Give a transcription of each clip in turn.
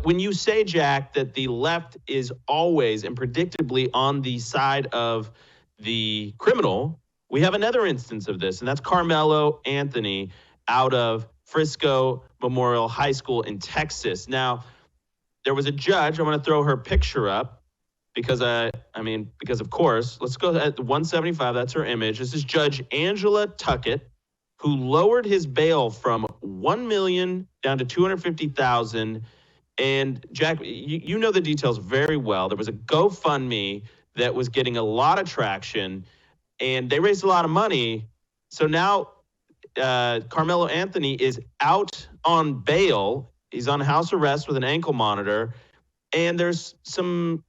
when you say, Jack, that the left is always and predictably on the side of the criminal, we have another instance of this, and that's Karmelo Anthony out of Frisco Memorial High School in Texas. Now, there was a judge. I'm going to throw her picture up because because of course, let's go at 175. That's her image. This is Judge Angela Tuckett, who lowered his bail from 1 million down to 250,000. And Jack, you know the details very well. There was a GoFundMe that was getting a lot of traction, and they raised a lot of money. So now Karmelo Anthony is out on bail. He's on house arrest with an ankle monitor. And there's some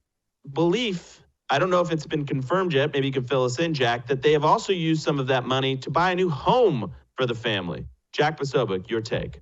belief, I don't know if it's been confirmed yet, maybe you can fill us in, Jack, that they have also used some of that money to buy a new home for the family. Jack Posobiec, your take.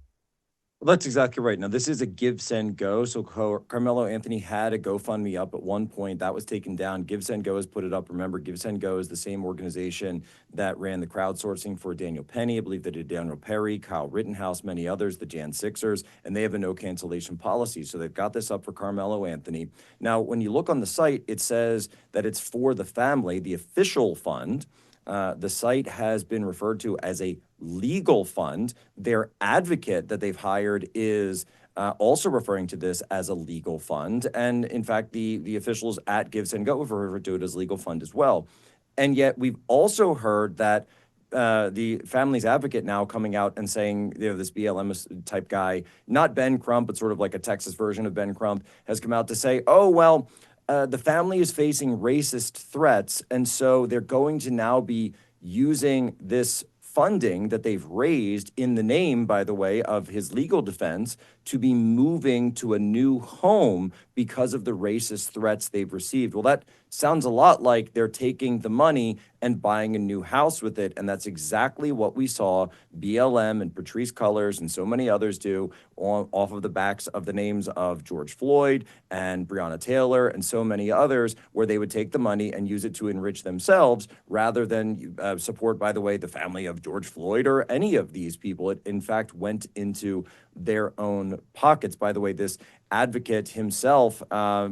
Well, that's exactly right. Now, this is a give, send, go. So Karmelo Anthony had a GoFundMe up at one point. That was taken down. Give, send, go has put it up. Remember, give, send, go is the same organization that ran the crowdsourcing for Daniel Penny. I believe they did Daniel Perry, Kyle Rittenhouse, many others, the Jan Sixers, and they have a no cancellation policy. So they've got this up for Karmelo Anthony. Now, when you look on the site, it says that it's for the family, the official fund. The site has been referred to as a legal fund. Their advocate that they've hired is also referring to this as a legal fund. And in fact, the officials at Give, Send, Go refer to it as legal fund as well. And yet we've also heard that the family's advocate now coming out and saying, this BLM type guy, not Ben Crump, but sort of like a Texas version of Ben Crump, has come out to say, oh, well, the family is facing racist threats, and so they're going to now be using this funding that they've raised in the name, by the way, of his legal defense to be moving to a new home because of the racist threats they've received. Well, that sounds a lot like they're taking the money and buying a new house with it. And that's exactly what we saw BLM and Patrisse Cullors and so many others do off of the backs of the names of George Floyd and Breonna Taylor and so many others, where they would take the money and use it to enrich themselves rather than support, by the way, the family of George Floyd or any of these people. It, in fact, went into their own pockets. By the way, this advocate himself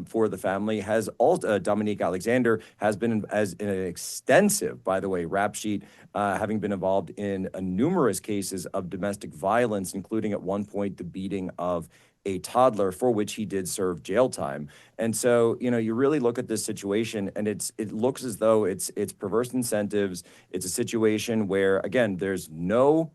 for the family has also, Dominique Alexander, has been as in an extensive, by the way, rap sheet, having been involved in numerous cases of domestic violence, including at one point the beating of a toddler, for which he did serve jail time. And so, you really look at this situation and it looks as though it's perverse incentives. It's a situation where, again, there's no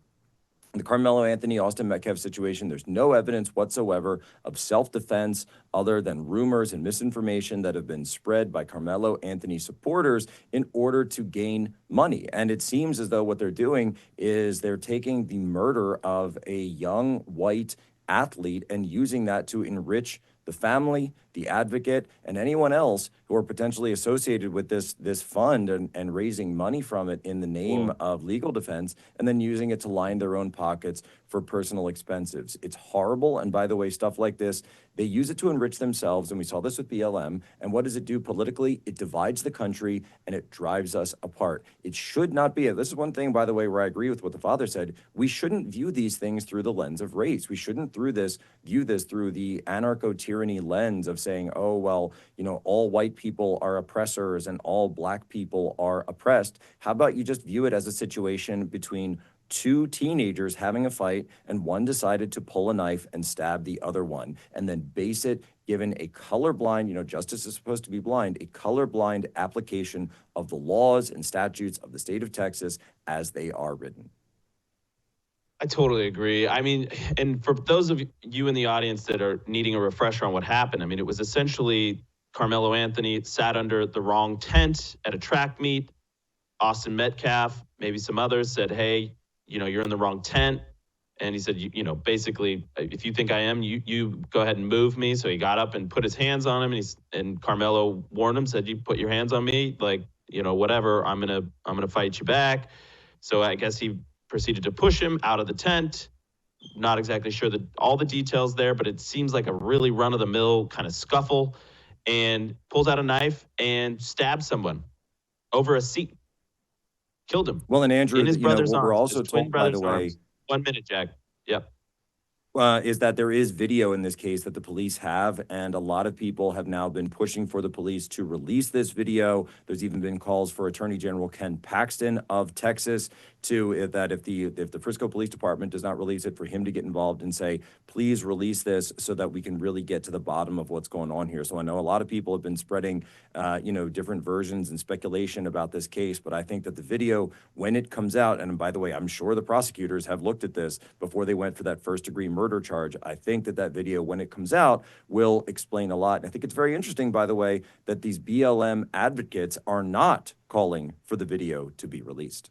the Karmelo Anthony, Austin Metcalf situation, there's no evidence whatsoever of self-defense other than rumors and misinformation that have been spread by Karmelo Anthony supporters in order to gain money. And it seems as though what they're doing is they're taking the murder of a young white athlete and using that to enrich the family, the advocate, and anyone else who are potentially associated with this fund and raising money from it in the name of legal defense, and then using it to line their own pockets for personal expenses. It's horrible. And by the way, stuff like this, they use it to enrich themselves. And we saw this with BLM. And what does it do politically? It divides the country and it drives us apart. It should not be. This is one thing, by the way, where I agree with what the father said. We shouldn't view these things through the lens of race. We shouldn't view this through the anarcho-tyranny lens of saying, oh, well, all white people are oppressors and all black people are oppressed. How about you just view it as a situation between two teenagers having a fight, and one decided to pull a knife and stab the other one, and then base it, given a colorblind, justice is supposed to be blind, a colorblind application of the laws and statutes of the state of Texas as they are written. I totally agree. I mean, and for those of you in the audience that are needing a refresher on what happened, I mean, it was essentially Karmelo Anthony sat under the wrong tent at a track meet. Austin Metcalf, maybe some others said, hey, you're in the wrong tent. And he said, basically, if you think I am, you go ahead and move me. So he got up and put his hands on him, and Karmelo warned him, said, you put your hands on me, whatever, I'm gonna fight you back. So I guess he proceeded to push him out of the tent. Not exactly sure all the details there, but it seems like a really run-of-the-mill kind of scuffle, and pulls out a knife and stabs someone over a seat. Killed him. Well, and Andrew, in his brother's arms, we're also told, by the way, arms. 1 minute, Jack. Yep. is that there is video in this case that the police have, and a lot of people have now been pushing for the police to release this video. There's even been calls for Attorney General Ken Paxton of Texas to that if the Frisco Police Department does not release it, for him to get involved and say, please release this so that we can really get to the bottom of what's going on here. So I know a lot of people have been spreading, different versions and speculation about this case, but I think that the video, when it comes out, and by the way, I'm sure the prosecutors have looked at this before they went for that first-degree murder charge. I think that video, when it comes out, will explain a lot. And I think it's very interesting, by the way, that these BLM advocates are not calling for the video to be released.